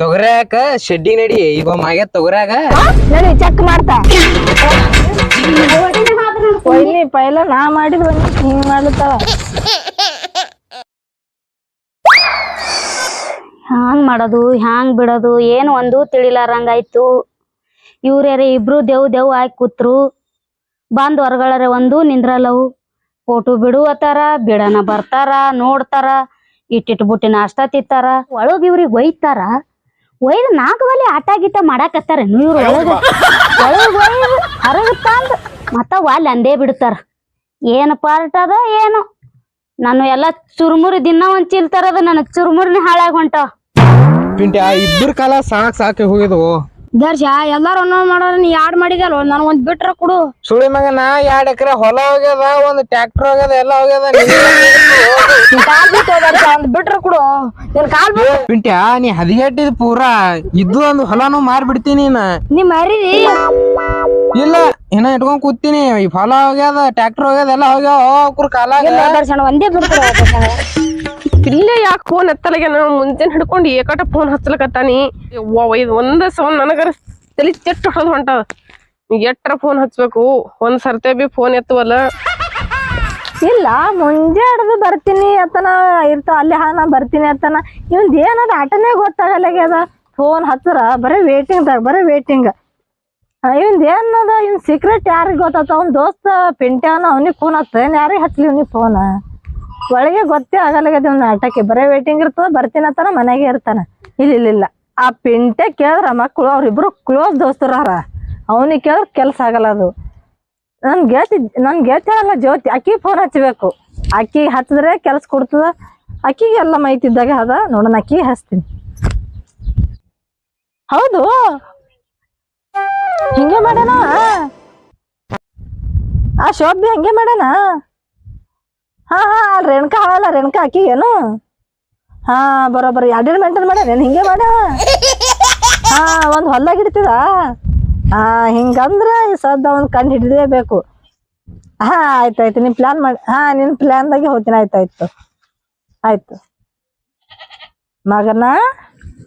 ತೊಗರ್ಯಾಕ ಶೆಡ್ಡಿ ನಡಿ ಈಗ ಮಾಗ್ಯ ತೊಗರ್ಯಾಗ ನಡಿ ಚೆಕ್ ಮಾಡ್ತಾ ಒಯ್ನಿ ಪೈಲ ನಾ ಮಾಡಿದ್ ಹಿಂಗ್ ಮಾಡ್ಲತ್ತಾವ ಹ್ಯಾಂಗ್ ಮಾಡೋದು ಹ್ಯಾಂಗ್ ಬಿಡೋದು ಏನು ಒಂದು ತಿಳಿಲಾರಂಗಾಯ್ತು. ಇವ್ರ್ಯಾರ ಇಬ್ರು ದೇವ್ ಆಗಿ ಕೂತ್ರು. ಬಂದ್ ಹೊರಗಳರೆ ಒಂದು ನಿಂದ್ರಲ್ಲವು. ಫೋಟೋ ಬಿಡುವತ್ತಾರ ಬಿಡನ ಬರ್ತಾರ ನೋಡ್ತಾರ ಇಟ್ಟಿಟ್ಟು ಬುಟ್ಟಿ ನಾಷ್ಟ ತಿತ್ತಾರ. ಒಳಗ್ ಇವ್ರಿಗೆ ಒಯ್ತಾರ. ಒಯ್ದು 4 ಬಲಿ ಆಟ ಗೀಟ ಮಾಡಾಕತ್ತಾರೇನು ಇವ್ರು ಒಳಗ ಒಳಗ್ ಒಯ್ದು ಹೊರಗ್ ತಂದ್ ಮತ್ತ ಅಲ್ಲಿ ಅಂದೇ ಬಿಡ್ತಾರ. ಏನು ಪಾರ್ಟ್ ಅದ ಏನು ನಾನು ಎಲ್ಲಾ ಚುರುಮುರಿ ದಿನ ಒಂದ್ ಚಿಲ್ತಾರದ ನನ್ನ ಚುರುಮುರಿನ ಹಾಳಾಗ್ ಹೊಂಟ. ಪಿಂಟ್ಯಾ ಇಬ್ಬರ ಕಾಲ ಸಾಕಿ ಹೋಗಿದ್ವು. ದರ್ಶ ಎಲ್ಲಾರು ಒಂದೊಂದ್ ಮಾಡೋರ ನೀ ಯಾಡ್ ಮಾಡಿದಲ್ವ ನನ್ ಒಂದ್ ಬಿಟ್ರ ಕೊಡು. ಸುಳಿ ಮಗನ 2 ಎಕರೆ ಹೊಲ ಹೋಗ್ಯದ, ಒಂದ್ ಟ್ರ್ಯಾಕ್ಟರ್ ಹೋಗ್ಯದ, ಎಲ್ಲ ಹೋಗ್ಯದ. ಕಾಲ್ ಬಿಟ್ಟು ದರ್ಶ ಒಂದ್ ಬಿಟ್ರ ಕೊಡು. ನಿನ್ ಕಾಲ್ ಪಿಂಟ್ಯಾ ನೀ ಹದಿಗೆಟ್ಟಿದ್ ಪೂರಾ ಇದ್ದು ಒಂದು ಹೊಲನು ಮಾರಿ ಬಿಡ್ತೀನಿ. ನೀ ಮರಿದಿ ಇಲ್ಲ ಇನ್ನ ಇಟ್ಕೊಂಡ್ ಕೂತೀನಿ. ಈ ಹೊಲ ಹೋಗ್ಯದ, ಟ್ರ್ಯಾಕ್ಟರ್ ಹೋಗ್ಯದ, ಎಲ್ಲ ಹೋಗ್ಯಾವ ಕಾಲಾಗ. ದರ್ಶನ ಒಂದೇ ಬಿಡ್ತಾರ. ಇಲ್ಲೇ ಯಾಕೆ ಫೋನ್ ಎತ್ತಲಾಗ್ಯಾನ ಮುಂಜಾನೆ ಹಿಡ್ಕೊಂಡು ಏಕಟ ಫೋನ್ ಹಚ್ಚಲಕತ್ತಾನಿ. ಇದು ಒಂದ ಸೌಂಡ್ ನನಗರ ತಲಿ ಚೆಟ್ಟು ಹೊಡೆದ್ ಹೊಂಟದ. ಎಟ್ರ ಫೋನ್ ಹಚ್ಬೇಕು ಒಂದ್ ಸರ್ತೆ ಬಿ ಫೋನ್ ಎತ್ತುವಲ್ಲ. ಇಲ್ಲ ಮುಂಜೆ ಹಿಡ್ದು ಬರ್ತೀನಿ ಅತ್ತನ ಇರ್ತಾವ ಅಲ್ಲಿ ನಾ ಬರ್ತೀನಿ ಅತ್ತನ. ಇವಂದ್ ಏನದ ಆಟನೇ ಗೊತ್ತಾಗಲ್ಲಾಗ್ಯದ. ಫೋನ್ ಹಚ್ಚರ ಬರೀ ವೇಟಿಂಗ್. ಇವಂದ್ ಏನದ ಇವ್ನ ಸೀಕ್ರೆಟ್ ಯಾರಿಗ್ ಗೊತ್ತಾತ? ಅವ್ನ ದೋಸ್ತ ಪಿಂಟ್ಯಾನ ಅವನಿಗೆ ಫೋನ್ ಹಚ್ಚ ಯಾರಿಗೆ ಹಚ್ಲಿ ಇವ್ನಿಗೆ ಫೋನ್ ಒಳಗೆ ಗೊತ್ತೇ ಆಗಲ್ಲಾಗ್ಯದ. ಇವ್ನ ಆಟಕ್ಕೆ ಬರೇ ವೇಟಿಂಗ್ ಇರ್ತದ. ಬರ್ತೀನತ್ತಾನ ಮನೆಗೆ ಇರ್ತಾನ. ಇಲ್ಲ ಆ ಪಿಂಟೆ ಕೇಳಿದ್ರ ಮಕ್ಕಳು ಅವ್ರಿಬ್ರು ಕ್ಲೋಸ್ ದೋಸ್ತರಾರ. ಅವನಿಗೆ ಕೇಳಿದ್ರ ಕೆಲ್ಸ ಆಗಲ್ಲ ಅದು. ನನ್ ಗೆಳತಿ ಹೇಳಲ್ಲ ಜ್ಯೋತಿ ಅಕ್ಕಿ ಫೋನ್ ಹಚ್ಬೇಕು. ಅಕ್ಕಿ ಹಚ್ಚಿದ್ರೆ ಕೆಲ್ಸ ಕೊಡ್ತದ. ಅಕ್ಕಿಗೆ ಎಲ್ಲ ಮೈತಿದ್ದಾಗ ಅದ ನೋಡೋಣ ಅಕ್ಕಿ ಹಚ್ತೀನಿ. ಹೌದು ಹಿಂಗೆ ಮಾಡ್ಯಾನ ಆ ಶೋಭಿ ಹಂಗೆ ಮಾಡ್ಯಾನ. ಹಾ ರೇಣುಕಾ ಹಾಳಲ್ಲ ರೇಣುಕಾ ಅಕ್ಕಿಗೇನು ಹಾ ಬರೋಬ್ಬರಿ ಅಡ್ಜಸ್ಟ್ಮೆಂಟ್ ಮಾಡ್ಯಾನೇನು ಹಿಂಗೆ ಮಾಡ್ಯಾವ. ಹಾ ಒಂದ್ ಹೊಲ್ದಾಗ ಇಡ್ತಿದ. ಹಿಂಗಂದ್ರ ಸದ್ದ ಒಂದ್ ಕಂಡು ಹಿಡಿದೇಬೇಕು. ಹಾ ಆಯ್ತಾಯ್ತು ನಿನ್ ಪ್ಲಾನ್ ಮಾಡಿ. ನಿನ್ ಪ್ಲಾನ್ದಾಗೆ ಹೋಗ್ತೀನಿ. ಆಯ್ತು ಮಗನ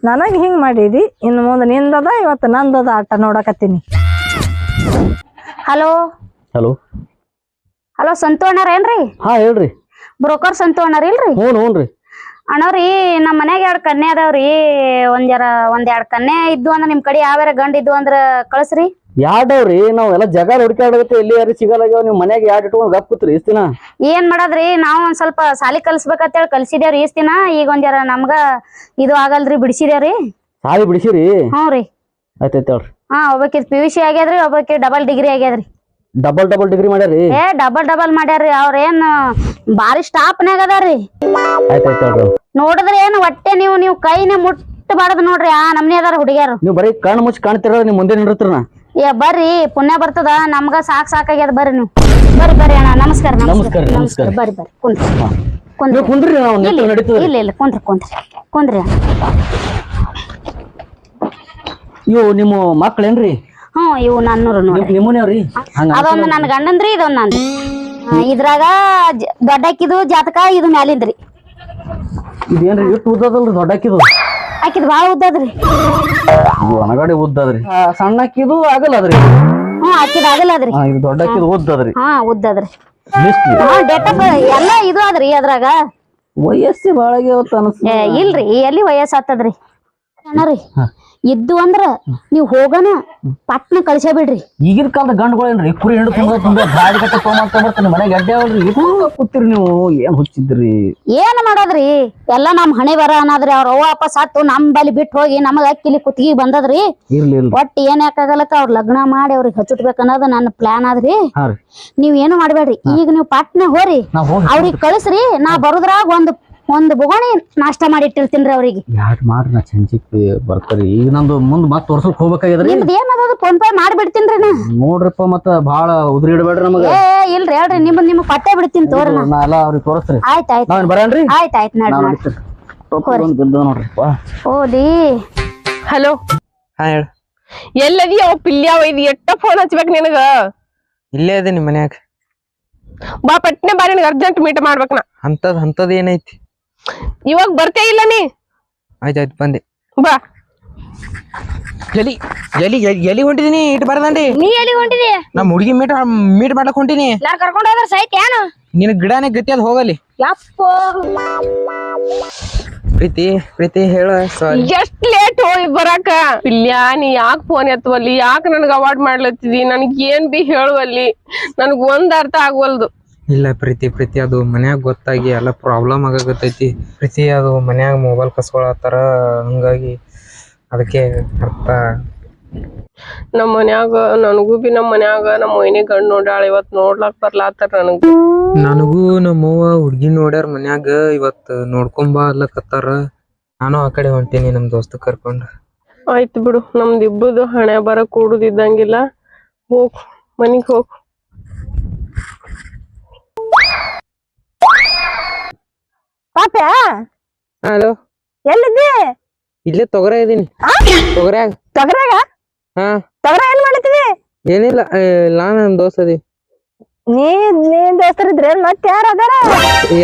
ನನಗ್ ಹಿಂಗ್ ಮಾಡಿದಿ. ಇನ್ನು ಮುಂದೆ ನಿಂದದ ಇವತ್ತು ನಂದದ ಆಟ ನೋಡಕತ್ತೀನಿ. ಹಲೋ ಸಂತು ಅಣ್ಣಾರ ಏನ್ರಿ? ಹಾ ಹೇಳ್ರಿ. ಬ್ರೋಕರ್ ಸಂತು ಅಣ್ಣಾರ ಇಲ್ರಿ? ಹ್ಞೂನ್ರಿ ಅಣ್ಣವ್ರಿ ನಮ್ಮ ಮನ್ಯಾಗ 2 ಕನ್ಯಾ ಅದಾವ್ರಿ. ಒಂದ್ 2 ಕನ್ಯಾ ಇದ್ದು ಅಂದ್ರ ನಿಮ್ ಕಡೆ ಯಾವ್ಯಾರ ಗಂಡ ಇದ್ದು ಅಂದ್ರ ಕಳ್ಸ್ರಿ. ಯಾಡವ್ರಿ ನಾವೆಲ್ಲ ಜಗ ಹುಡುಕಾಡಗತ್ತೆ ಎಲ್ಲಿ ಯಾರು ಸಿಗಲ್ಲಾಗ್ಯಾವ. ನಿಮ್ ಮನ್ಯಾಗ 2 ಇಟ್ಕೊಂಡ್ ಗಪ್ ಕೂತ್ರಿ ಇಷ್ಟ ದಿನ. ಏನ್ ಮಾಡದ್ರಿ ನಾವ್ ಒಂದ್ ಸ್ವಲ್ಪ ಸಾಲಿ ಕಲ್ಸ್ಬೇಕಂತೇಳಿ ಕಲ್ಸಿದೇವ್ರಿ ಇಷ್ಟ ದಿನ. ಈಗ ಒಂದ್ ನಮ್ಗ ಇದು ಆಗಲ್ರಿ ಬಿಡಿಸಿದೇವ್ರಿ. ಸಾಲಿ ಬಿಡಿಸಿರಿ? ಹ್ಞೂ ರೀ. ಆಯ್ತಾಯ್ತು ಹೇಳ್ರಿ. ಒಬ್ಬಾಕಿ PUC ಆಗ್ಯಾದ್ರಿ, ಒಬ್ಬಾಕಿ ಡಬಲ್ ಡಿಗ್ರಿ ಆಗ್ಯಾದ್ರಿ. ಡಬಲ್ ಡಿಗ್ರಿ ಮಾಡ್ಯಾರಿ? ಡಬಲ್ ಮಾಡ್ಯಾರ್ರಿ. ಅವ್ರೇನ್ ಬಾರಿ ಸ್ಟಾಪ್ನಾಗ ಅದಾರ್ರಿ. ಆಯ್ತಾಯ್ತು ಹೇಳ್ರಿ. ನೋಡಿದ್ರೆ ಏನ್ ಒಟ್ಟೆ ನೀವು ಕೈನೇ ಮುಟ್ಟಬಾರ್ದು ನೋಡ್ರಿ. ಆ ನಮ್ನಿ ಅದಾರ ಹುಡುಗ್ಯಾರು. ನೀವು ಬರೀ ಕಣ್ಣು ಮುಚ್ಚಿ ಕಾಣ್ತಿರ ನಿಮ್ ಮುಂದೆ ನಿಂದಿರ್ತೀರ. ಬರ್ರಿ ಪುಣ್ಯ ಬರ್ತದ ನಮ್ಗ ಸಾಕಾಗ್ಯದ. ಬರ್ರಿ ನೀವು ಬರ್ರಿ ಅಣ್ಣ. ನಮಸ್ಕಾರ. ಬರ್ರಿ ಕುಂದ್ರಿ. ಇಲ್ಲ ಕುಂದ್ರಿ. ಇವು ನಿಮ್ಮ ಮಕ್ಳೇನ್ರಿ? ಇವು ನನ್ನೂರು ನೋಡ್ರಿ. ನಿಮ್ಮನೇವ್ರಿ? ಅದೊಂದು ನನ್ ಗಂಡಂದ್ರಿ, ಇದೊಂದ್ ನಂದು. ಇದ್ರಾಗ ದೊಡ್ಡಕ್ಕಿದು ಜಾತಕ ಇದು ಮ್ಯಾಲಿಂದ್ರಿ. ಇದೇನ್ರಿ ಇಟ್ಟು ಉದ್ದದಲ್ರಿ ದೊಡ್ಡಕ್ಕಿದು? ಆಕಿದ್ ಬಾಳ ಉದ್ದದ್ರಿ. ಅನಗಾಡಿ ಉದ್ದದ್ರಿ. ಸಣ್ಣಕ್ಕಿದು ಆಗಲ್ಲದ್ರಿ? ಆಕಿದ್ ಆಗಲ್ಲದ್ರಿ. ಇದು ದೊಡ್ಡಕ್ಕಿದು ಉದ್ದದ್ರಿ? ಉದ್ದದ್ರಿ. ಡೇಟ್ ಆಫ್ ಎಲ್ಲ ಇದು ಅದ್ರಿ. ಅದ್ರಾಗ ವಯಸ್ಸಿ ಬಾಳಗೆ ಇಲ್ರಿ ಎಲ್ಲಿ ವಯಸ್ಸ ಆತದ್ರಿ ಅಣ್ಣರಿ. ಇದ್ದು ಅಂದ್ರ ನೀವ್ ಹೋಗನ ಪಟ್ನ ಕಳ್ಸೇ ಬಿಡ್ರಿ. ಈಗಿನ ಕಾಲದ ಗಂಡುಗಳೇನ್ರಿ ಕುರಿ ಹೆಣ್ಣು ತುಂಬ ಗಾಡಿ ಕಟ್ಟ ತೊಗೊಂಡ್ಬರ್ತಾನೆ ಮನೆಗೆ ಗಡ್ಡೆ ಅವಲ್ರಿ. ಕೂತಿರಿ ನೀವು ಏನ್ ಹುಚ್ಚಿದ್ರಿ? ಏನ್ ಮಾಡೋದ್ರಿ ಎಲ್ಲಾ ನಮ್ ಹಣೆ ಬರ ಅನ್ನದ್ರಿ. ಅವ್ರ ಅವ್ವ ಅಪ್ಪ ಸತ್ತು ನಮ್ ಬಲಿ ಬಿಟ್ಟು ಹೋಗಿ ನಮಗ ಅಕ್ಕಿಲಿ ಕುತ್ತಿಗೆ ಬಂದದ್ರಿ. ಒಟ್ಟು ಏನ್ ಯಾಕಾಗಲಕ್ಕ ಅವ್ರ ಲಗ್ನ ಮಾಡಿ ಅವ್ರಿಗೆ ಹಚ್ಚಿಟ್ಬೇಕ ಅನ್ನೋದು ನನ್ನ ಪ್ಲಾನ್ ಆದ್ರಿ. ನೀವ್ ಏನು ಮಾಡ್ಬೇಡ್ರಿ. ಈಗ ನೀವ್ ಪಟ್ನ ಹೋರಿ ಅವ್ರಿಗೆ ಕಳಿಸ್ರಿ. ನಾ ಬರುದ್ರಾಗ ಒಂದು ಬೊಗಣಿ ನಾಷ್ಟ ಮಾಡಿ ಇಟ್ಟಿರ್ತೀನ್ರಿ ಅವ್ರಿಗೆ. ಯಾಕೆ ಮಾಡ್ರಿ ನಾ ಸಂಜಿಕ್ ಬರ್ತಾರಿ. ಈಗ ನಂದು ಮುಂದ್ ಮತ್ ತೋರ್ಸಕ್ ಹೋಗ್ಬೇಕಾಗ್ಯದ್ರಿ. ನಿಮ್ದು ಏನದ ಫೋನ್ ಪೇ ಮಾಡಿಬಿಡ್ತೀನ್ರಿ ನಾ. ನೋಡ್ರಿಪ್ಪ ಮತ್ತ ಬಾಳ ಉದ್ರಿ ಇಡಬೇಡ್ರಿ ನಮಗ. ಇಲ್ರಿ ಹೇಳ್ರಿ ನಿಮ್ ಪಟ್ಟೆ ಬಿಡ್ತೀನಿ ತೋರಿ. ನಾ ಎಲ್ಲ ಅವ್ರಿಗೆ ತೋರಿಸ್ರಿ. ಆಯ್ತಾಯ್ತು ನಾವೇನ್ ಬರನ್ರಿ? ಆಯ್ತಾಯ್ತು ನೋಡ್ರಿ. ಓಲಿ ಹಲೋ ಹೇಳ. ಎಲ್ಲದಿ ಅವ್ ಪಿಲ್ಯಾವ ಇದು ಎಟ್ಟ ಫೋನ್ ಹಚ್ಬೇಕ್ ನಿನಗ? ಇಲ್ಲೇ ಅದೇ ನಿಮ್ ಮನ್ಯಾಗ. ಬಾ ಪಟ್ನೆ ಬಾ, ನಿನಗ ಅರ್ಜೆಂಟ್ ಮೀಟ್ ಮಾಡ್ಬೇಕ್ ನಾ. ಅಂತದ್ ಏನೈತಿ? ಇವಾಗ ಬರ್ತೇ ಇಲ್ಲ ನೀ? ಆಯ್ತಾಯ್ತು ಬಂದೆ. ಬಾ ಎಲಿ ಎಲಿ ಎಲಿ ಹೊಂಟಿದೀನಿ ಇಟ್ಟು ಬರದಂಡಿ. ನೀ ಎಲ್ಲಿ ಹೊಂಟಿದಿ? ನಮ್ ಹುಡುಗಿ ಮೀಟ್ ಮಾಡ್ಲಕ್ ಹೊಂಟಿನಿ. ನಾನ್ ಕರ್ಕೊಂಡ್ ಹೋದ್ರ ಸೈತ್ ಏನು? ನಿನ್ ಗಿಡನೇ ಗತಿ ಅದ್ ಹೋಗಲಿ. ಯಪ್ಪ ಪ್ರೀತಿ ಪ್ರೀತಿ ಹೇಳ ಸಾರಿ. ಎಷ್ಟ್ ಲೇಟ್ ಹೋಗಿ ಬರಾಕ ಪಿಲ್ಯಾ, ನೀ ಯಾಕೆ ಫೋನ್ ಎತ್ತವಲ್ಲಿ? ಯಾಕೆ ನನ್ಗ ಅವಾಯ್ಡ್ ಮಾಡ್ಲತ್ತಿದಿ? ನನಗ್ ಏನ್ ಬಿ ಹೇಳುವಲ್ಲಿ? ನನಗ್ ಒಂದ್ ಅರ್ಥ ಆಗವಲ್ದು. ಇಲ್ಲ ಪ್ರೀತಿ ಪ್ರೀತಿ ಅದು ಮನ್ಯಾಗ ಗೊತ್ತಾಗಿ ಎಲ್ಲ ಪ್ರಾಬ್ಲಮ್ ಆಗತೈತಿ ಪ್ರೀತಿ. ಅದು ಮನ್ಯಾಗ ಮೊಬೈಲ್ ಕಸ್ಕೊಳತ್ತಾರ, ಹಂಗಾಗಿ ಅದಕ್ಕೆ ಅರ್ಥ. ನಮ್ ಮನ್ಯಾಗ ನನಗೂ ಬಿ ನಮ್ ಮನ್ಯಾಗ ನಮ್ಮ ಮೊಯ್ನಿ ಗಂಡ್ ನೋಡ್ಯಾಳ, ಇವತ್ ನೋಡ್ಲಾಕ್ ಬರ್ಲಾತಾರ ನನಗ. ನನಗೂ ನಮ್ಮವ್ವ ಹುಡ್ಗಿ ನೋಡ್ಯಾರ ಮನ್ಯಾಗ, ಇವತ್ ನೋಡ್ಕೊಂಬಾ ಅಲ್ಲಕತ್ತಾರ. ನಾನು ಆ ಕಡೆ ಹೊಂಟೀನಿ ನಮ್ ದೋಸ್ತ ಕರ್ಕೊಂಡ್. ಆಯ್ತು ಬಿಡು, ನಮ್ದು ಇಬ್ಬರದು ಹಣೆ ಬರ ಕೂಡುದಿದ್ದಂಗಿಲ್ಲ. ಹೋಗ್ ಮನಿಗ್ ಹೋಗ್. ಪಾಪ ಹಲೋ, ಎಲ್ಲಿದ್ದಿ? ಇಲ್ಲೇ ತೊಗರ ಇದೀನಿ. ತೊಗರ್ಯಾಗ. ತೊಗರಾಗ? ಹಾ, ತೊಗರ ಏನ್ ಮಾಡ್ತೀವಿ? ಏನಿಲ್ಲ, ನಾನು ನಮ್ ದೋಸ್ತ ಅದಿ. ನೀ ದೋಸ್ತರಿದ್ರೆ ಮತ್ ಯಾರ ಅದಾರ?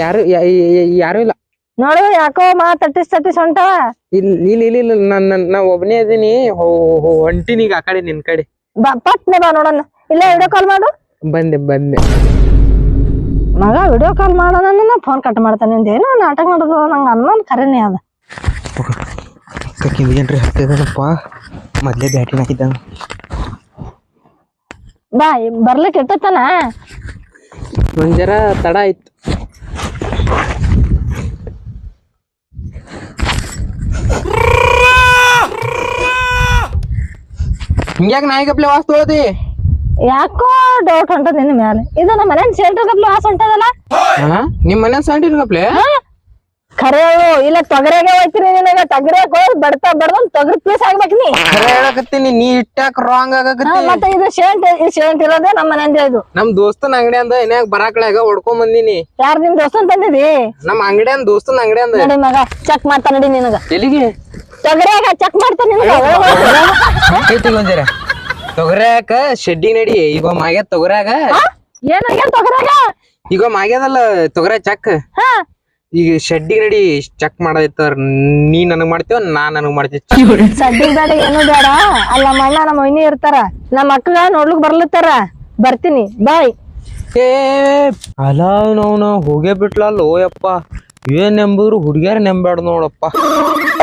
ಯಾರು ಇಲ್ಲ ನೋಡು, ಯಾಕೋ ತಟ್ಟಿಸ್ ಹೊಂಟವ. ಇಲ್ಲ ನಾ ಒಬ್ಬನೇ ಅದೀನಿ. ಹೊಂಟಿನಿ ಈಗ ಆ ಕಡೆ ನಿನ್ ಕಡೆ. ಪಟ್ನೆ ಬಾ ನೋಡೋಣ. ಇಲ್ಲ ವಿಡಿಯೋ ಕಾಲ್ ಮಾಡು. ಬಂದೆ ಮಗ ವಿಡಿಯೋ ಕಾಲ್ ಮಾಡೋಣ, ಫೋನ್ ಕಟ್ ಮಾಡ್ತಾನೆ. ಏನೋ ನಾಟಕ ಮಾಡೋದು ನಂಗೆ ಅನ್ನೋನ್ ಕರೆನೇ ಅದ. ಕಿವಿಗೇನ್ರಿ ಹತ್ತಿದನಪ್ಪ, ಮೊದ್ಲೇ ಬ್ಯಾಟಿನ ಹಾಕಿದ್ದಂಗ. ಬಾ ಬರ್ಲಿಕ್ಕೆ ಇಟ್ಟತನ ಒಂದ್ ಜರ ತಡ ಆಯ್ತು. ಹಿಂಗ್ಯಾಕ ನಾಯಿಗಪ್ಲೆ ವಾಸ್ ತೊಳದಿ? ಯಾಕೋ ಡೌಟ್ ಹೊಂಟದ ನಿನ್ನ ಮ್ಯಾಲೆ. ಇದು ನಮ್ಮ ಮನೆ ಸೆಂಟ್ರ್ ಗಪ್ಲೆ ವಾಸ ಹೊಂಟದಲ್ಲ. ನಿಮ್ ಮನೆ ಸಂಟಿನ ಗಪ್ಲೆ? ಖರೆ ಇಲ್ಲ ತೊಗರೆಗೆ ಹೋಯ್ತೀನಿ. ನಿನಗ ತೊಗರೆಗೆ ಹೋಗಿ ಬಡ್ದಂದ್ ತೊಗರಿ ಪೀಸ್ ಆಗ್ಬೇಕು ನೀ. ಖರೆ ಹೇಳಕತ್ತೀನಿ, ನೀ ಇಟ್ಟಾಕ ರಾಂಗ್ ಆಗಕತ್ತಿ. ಮತ್ತೆ ಇದು ಶೇಂಟ್ ಇರೋದೇ ನಮ್ಮ ಮನೆಯಿಂದ. ಇದು ನಮ್ ದೋಸ್ತನ ಅಂಗಡಿ ಅಂದ ಏನ್ಯಾಗ ಬರಾಕಳಾಗ ಹೊಡ್ಕೊಂಡ್ ಬಂದಿನಿ. ಯಾರು ನಿಮ್ ದೋಸ್ತನ್ ತಂದಿದಿ? ನಮ್ ಅಂಗಡಿ ಅಂದ ದೋಸ್ತನ ಅಂಗಡಿ ಅಂದ. ನಡಿ ಮಗ ಚೆಕ್ ಮಾಡ್ತಾ ನಡಿ. ನಿನಗ ಎಲ್ಲಿಗೆ? ತೊಗರೆಗ ಚೆಕ್ ಮಾಡ್ತಾ ನಿನಗ. ಒಂಜರ ತೊಗರ್ಯಾಕ ಶೆಡ್ಡಿ ನಡಿ. ಈಗ ಮಾಗ್ಯದ ತೊಗರ್ಯಾಗ. ಏನಾಗ್ಯ ತೊಗರೆಗ? ಈಗ ಮಾಗ್ಯದಲ್ಲ ತೊಗರ ಚಕ್. ಈಗ ಶೆಡ್ಡಿ ನಡಿ ಚೆಕ್ ಮಾಡೈತಾರ. ನೀ ನನಗ್ ಮಾಡ್ತೇವ, ನಾ ನನಗ್ ಮಾಡ್ತೇವ. ಸಡ್ಡಿಗ್ ಬೇಡ, ಏನು ಬೇಡ. ಅಲ್ಲ ನಮ್ಮ ಅಣ್ಣ ನಮ್ಮ ಮೊಯ್ನಿ ಇರ್ತಾರ, ನಮ್ಮ ಅಕ್ಕಗ ನೋಡ್ಲಿಕ್ ಬರ್ಲತ್ತಾರ. ಬರ್ತೀನಿ, ಬಾಯ್. ಏ ಅಲ್ಲ, ನಾವು ಹೋಗೇ ಬಿಟ್ಲಲ್ಲ. ಓಯಪ್ಪ, ಏನ್ ನೆಂಬುದ್ರು ಹುಡ್ಗ್ಯಾರ ನೆಂಬ್ಯಾಡ ನೋಡಪ್ಪ.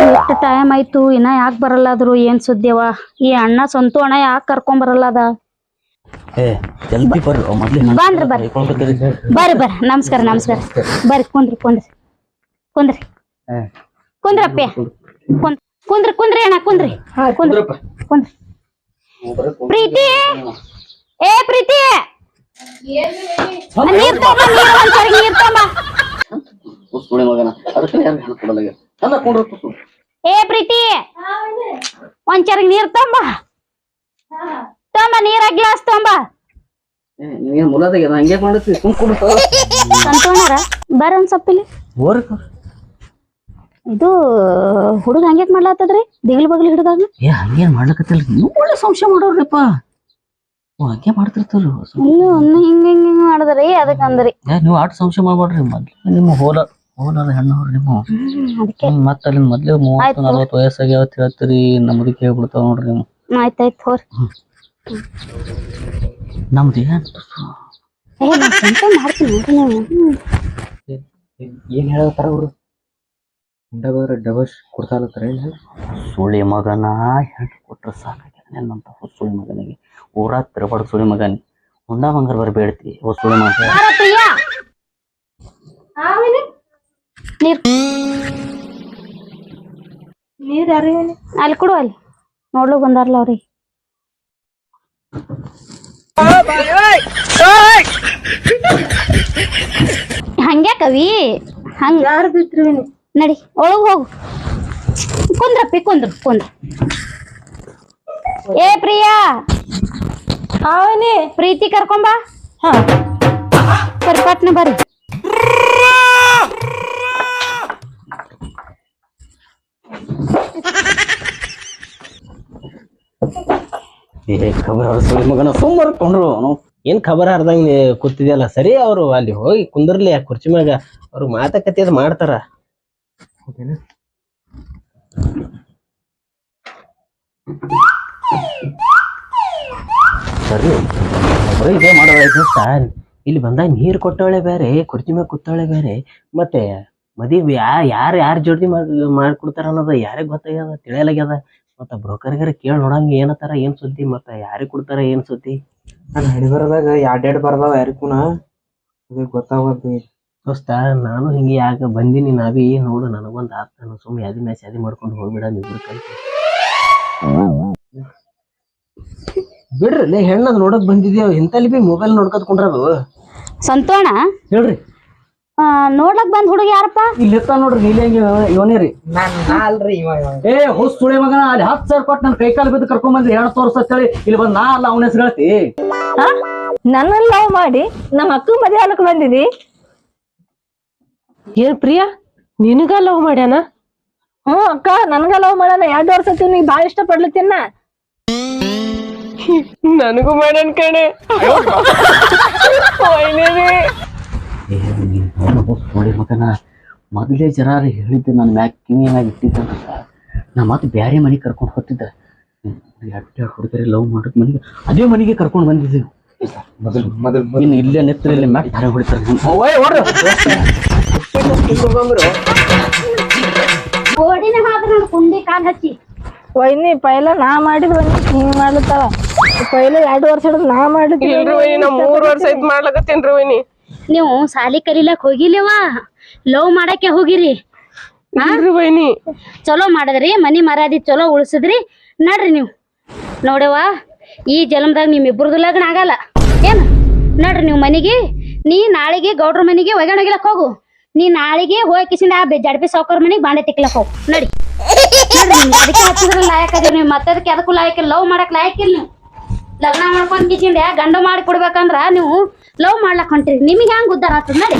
ಎಷ್ಟು ಟೈಮ್ ಆಯ್ತು, ಇನ್ನ ಯಾಕೆ ಬರಲ್ಲಾದ್ರು? ಏನ್ ಸುದ್ದಿವ? ಈ ಅಣ್ಣ ಸ್ವಂತ ಅಣ್ಣ ಯಾಕೆ ಕರ್ಕೊಂಡ್ ಬರಲ್ಲದ? ಜಲ್ದಿ ಬರ್ರಿ, ಬರ್ರಿ ಬರ್ರಿ. ನಮಸ್ಕಾರ ಬರ್ರಿ. ಕುಂದ್ರಪ್ಪ. ಕುಂದ್ರಿ ಅಣ್ಣ, ಕುಂದ್ರಿ. ಪ್ರೀತಿ, ಏ ಪ್ರೀತಿ, ನೀರ್ ತಗೊಂಬ, ನೀರ್ ತಗೊಂಬ. ಏ ಪ್ರೀತಿ, ಒಂಚರಿಗೆ ನೀರ್ ತಗೊಂಬ. ನೀರ ಗ್ಲಾಸ್ ತಗೊಂಬ. ಸಂತೋಣರ ಬರ್ರಿ ಒಂದ್ ಸ್ವಲ್ಪ ಇಲ್ಲಿ. ಇದು ಹುಡುಗ ಹಂಗ್ಯಾಕ್ ಮಾಡ್ಲಾತದ್ರಿ ದಿಗ್ಲ್ ಬಗ್ಲಿ ಹಿಡ್ದಾಗ? ಹಂಗೇನ್ ಮಾಡ್ಲಕತ್ತಿಲ್ಲ, ನೀವು ಒಳ್ಳೆ ಸಂಶಯ ಮಾಡೋರ್ರಿಪ್ಪ. ಹಂಗೆ ಮಾಡ್ತಿರ್ತಾರ. ಅಯ್ಯೋ, ಹಿಂಗ್ ಮಾಡಿದ್ರಿ, ಅದಕ್ಕಂದ್ರಿ. ನೀವು ಆಟ ಸಂಶಯ ಮಾಡ್ಬೇಡ್ರಿ. ಮೊದ್ಲು ನಿಮ್ಮ ಹೋಲದ ಹೆಣ್ಣವ್ರು ನಿಮ್ಮ ಮತ್ತ ಅಲ್ಲಿ ಮೊದ್ಲು 30-40 ವಯಸ್ಸಾಗ್ಯಾವ ಹೇಳ್ತೀರಿ. ನಮ್ದಕ್ಕೆ ಹೇಳ್ಬಿಡ್ತಾವ ನೋಡ್ರಿ ನೀವು. ಆಯ್ತಾಯ್ತು ಹೋರಿ. ನಮ್ದು ಏನ್ ಹೇಳತ್ತಾರ ಅವ್ರು? ಡಬಸ್ ಕೊಡ್ತಾಲತ್ತಾರ. ಸುಳಿ ಮಗನ ಹೆಣ್ಣು ಕೊಟ್ರ ಸಾಕಾಗ್ಯದ ನನ್ನಂತ ಸುಳಿ ಮಗನಿಗೆ. ಊರಾಗ ತಿರ್ಬಾರ್ದು ಸುಳಿ ಮಗನಿ. ಹುಂಡ ಬಂಗಾರ ಬರ ಬೇಡ್ತಿ ಸುಳಿ ಮಗ. ನೀರ್ ಯಾರು ಅಲ್ಲಿ ಕೊಡು, ಅಲ್ಲಿ ನೋಡ್ಲು ಬಂದಾರಲ್ಲ ಅವ್ರಿಗೆ. ಹಂಗ್ಯಾ ಕವಿ? ಹಂಗ ಯಾರು ಬಿಟ್ರಿ? ನಡಿ ಒಳಗ್ ಹೋಗು. ಕುಂದ್ರಪ್ಪಿ, ಕುಂದ್ರ. ಏ ಪ್ರಿಯಾ, ಪ್ರೀತಿ ಕರ್ಕೊಂಬ. ಬರ್ರಿ ಪಟ್ನೆ ಬರ್ರಿ. ಸುಳಿ ಮಗನ ಸುಮ್ಮನೆ ಕೊಂಡ್ರು. ಏನ್ ಖಬರ ಅರ್ದಂಗ ಕೂತಿದ್ಯಲ್ಲ, ಸರಿ. ಅವ್ರು ಅಲ್ಲಿ ಹೋಗಿ ಕುಂದರ್ಲಿ ಆ ಕುರ್ಚಿ ಮ್ಯಾಗ. ಅವ್ರು ಮಾತುಕತೆ ಅದು ಮಾಡ್ತಾರ. ಸರಿ ಬರೀ ಇದೇ ಮಾಡೋದಾಯ್ತು ಸರ್. ಇಲ್ಲಿ ಬಂದಾಗ ನೀರು ಕೊಟ್ಟವಳೆ ಬೇರೆ, ಕುರ್ಚಿ ಮ್ಯಾಗ ಕೂತವಳೆ ಬೇರೆ, ಮತ್ತೆ ಮದುವೆ ಯಾರ ಜೋಡಿ ಮಾಡ್ಕೊಡ್ತಾರ ಅನ್ನೋದು ಯಾರಿಗೆ ಗೊತ್ತಾಗ್ಯದ ತಿಳಿಯಲಾಗ್ಯದ. ಮತ್ತೆ ಬ್ರೋಕರ್ಗಾರ ಕೇಳಿ ನೋಡಂಗ ಏನತ್ತಾರ ಏನ್ ಸುದ್ದಿ, ಮತ್ತೆ ಯಾರಿಗೆ ಕೊಡ್ತಾರ ಏನ್ ಸುದ್ದಿ. ನಾನು ಹಡಿಬರದಾಗ ಎರಡೆರಡು ಬರ್ದಾವ ಯಾರಿಗೂನ ಅದು ಗೊತ್ತಾಗೋದು. ದೋಸ್ತ ನಾನು ಹಿಂಗೆ ಯಾಕೆ ಬಂದೀನಿ ನಾವೇ ನೋಡು ನನಗೊಂದು ಆತ, ನಾನು ಸುಮ್ಮನೆ ಯಾದಿ ಮ್ಯಾಚ್ ಯಾದಿ ಮಾಡ್ಕೊಂಡು ಹೋಗ್ಬಿಡ ಇಬ್ರು ಕಲ್ತು ಬಿಡ್ರಿ. ಹೆಣ್ಣದ್ ನೋಡಕ್ ಬಂದಿದ್ದೇವ್ ಇಂತಲ್ಲಿ ಬಿ ಮೊಬೈಲ್ ನೋಡ್ಕೊತ್ಕೊಂಡ್ರದು. ಸಂತೋಣ ಹೇಳ್ರಿ ನೋಡ್ಲಕ್ ಬಂದ್ ಹುಡುಗ ಯಾರಪ್ಪ? ಇಲ್ಲಿರ್ತಾವ ನೋಡ್ರಿ ನೀಲಿ ಇವನೇ ರೀ. ನಾ ಅಲ್ರಿ ಇವ ಏ ಹೊಸ್ ಸುಳಿ ಮಗನ ಅಲ್ಲಿ 10,000 ಕೊಟ್ಟು ನನ್ ಕೈ ಕಾಲು ಬಿದ್ದು ಕರ್ಕೊಂಡ್ ಬಂದ್ರಿ ಹೆಣ್ಣು ತೋರ್ಸತ್ತೇಳಿ ಇಲ್ಲಿ ಬಂದ್ ನಾ ಅಲ್ಲ ಅವನ ಹೆಸರು ಹೇಳ್ತಿ. ನನ್ನ ಲವ್ ಮಾಡಿ ನಮ್ಮ ಅಕ್ಕ ಮದ್ವೆ ಆಗಕ್ ಬಂದಿದಿ? ಏನ್ ಪ್ರಿಯಾ ನಿನಗ ಲವ್ ಮಾಡ್ಯಾನ? ಹ್ಞೂ ಅಕ್ಕ ನನ್ಗ ಲವ್ ಮಾಡ್ಯಾನ. 2 ವರ್ಷ ಆತು, ನೀ ಬಾಳ ಇಷ್ಟ ಪಡ್ಲತ್ತಿನ. ನನಗೂ ಮಾಡ್ಯಾನ ಕಣೆ. ಸುಳಿ ಮಗನ ಮೊದಲೇ ಜರಾರ ಹೇಳಿದ್ದೆ ನನ್ನ ಮ್ಯಾಗ ಕಿವಿಯಾಗಿ ಇಟ್ಟಿದ್ದಂತ. ನಾ ಮತ್ತೆ ಬ್ಯಾರೆ ಮನೆಗೆ ಕರ್ಕೊಂಡು ಹೋಗ್ತಿದ್ದ. ಎರಡು ಹುಡುಗರೆ ಲವ್ ಮಾಡೋದ್ ಮನೆಗೆ ಅದೇ ಮನೆಗೆ ಕರ್ಕೊಂಡು ಬಂದಿದ್ದೀವಿ. ಇನ್ನು ಇಲ್ಲೇ ನೆತ್ತರಲ್ಲಿ ಮ್ಯಾಕ್ ಧಾರೆ ಹೊಡಿತಾರೆ. ಕುಂಡಿ ಕಾಲ್ ಹಚ್ಚಿ ವೈನಿ ಪೈಲ ನಾ ಮಾಡಿದ್ ವೈನಿ ಹಿಂಗ್ ಮಾಡ್ಲತ್ತಾಳ. ಪೈಲ 2 ವರ್ಷ ಹಿಡಿದು ನಾ ಮಾಡಿದ್. ಇಲ್ರಿ ವೈನಿ ನಾ 3 ವರ್ಷ ಐತ್ ಮಾಡ್ಲಕತ್ತೇನ್ರಿ ವೈನಿ. ನೀವು ಸಾಲಿ ಕಲಿಲಕ್ ಹೋಗಿಲ್ಲವ, ಲವ್ ಮಾಡಕ್ಕೆ ಹೋಗಿರಿ. ಇಲ್ರಿ ವೈನಿ ಚಲೋ ಮಾಡದ್ರಿ, ಮನಿ ಮರ್ಯಾದಿ ಚಲೋ ಉಳಿಸಿದ್ರಿ. ನಡ್ರಿ ನೀವು ನೋಡವ್ವ, ಈ ಜನ್ಮದಾಗ ನಿಮ್ಮಿಬ್ರದ್ದು ಲಗ್ನ ಆಗಲ್ಲ ಏನ್? ನಡ್ರಿ ನೀವು ಮನಿಗೆ. ನೀ ನಾಳೆಗೆ ಗೌಡ್ರ ಮನಿಗೆ ಒಗ್ಯಾಣಗಿಲಕ್ ಹೋಗು. ನೀ ನಾಳೆಗೆ ಹೋಗಿಸಿಂದ ಜಡ್ಪಿ ಸಾವ್ಕಾರ ಮನಿಗೆ ಬಾಂಡೆ ತಿಕ್ಲಕ್ ಹೋಗು. ನಡಿ ಅದಕ್ಕೆ ಹಚ್ಚಿದ್ರ ಲಾಯಕ್ ಅದೇವ್ ನೀವು. ಮತ್ತದಕ್ಕೆ ಅದಕ್ಕೂ ಲಾಯಕ್ ಇಲ್ಲ, ಲವ್ ಮಾಡಕ್ ಲಾಯಕ್ ಇಲ್ಲ. ನೀವು ಲಗ್ನ ಮಾಡ್ಕೊಂಡ್ ಕಿಸಿಂದ ಗಂಡ ಮಾಡಿ ಕೊಡ್ಬೇಕಂದ್ರ ನೀವು ಲವ್ ಮಾಡ್ಲಕ್ ಹೊಂಟ್ರಿ. ನಿಮಗೆ ಹೆಂಗ್ ಉದ್ದಾರ ಆಗ್ತದ? ನಡಿ.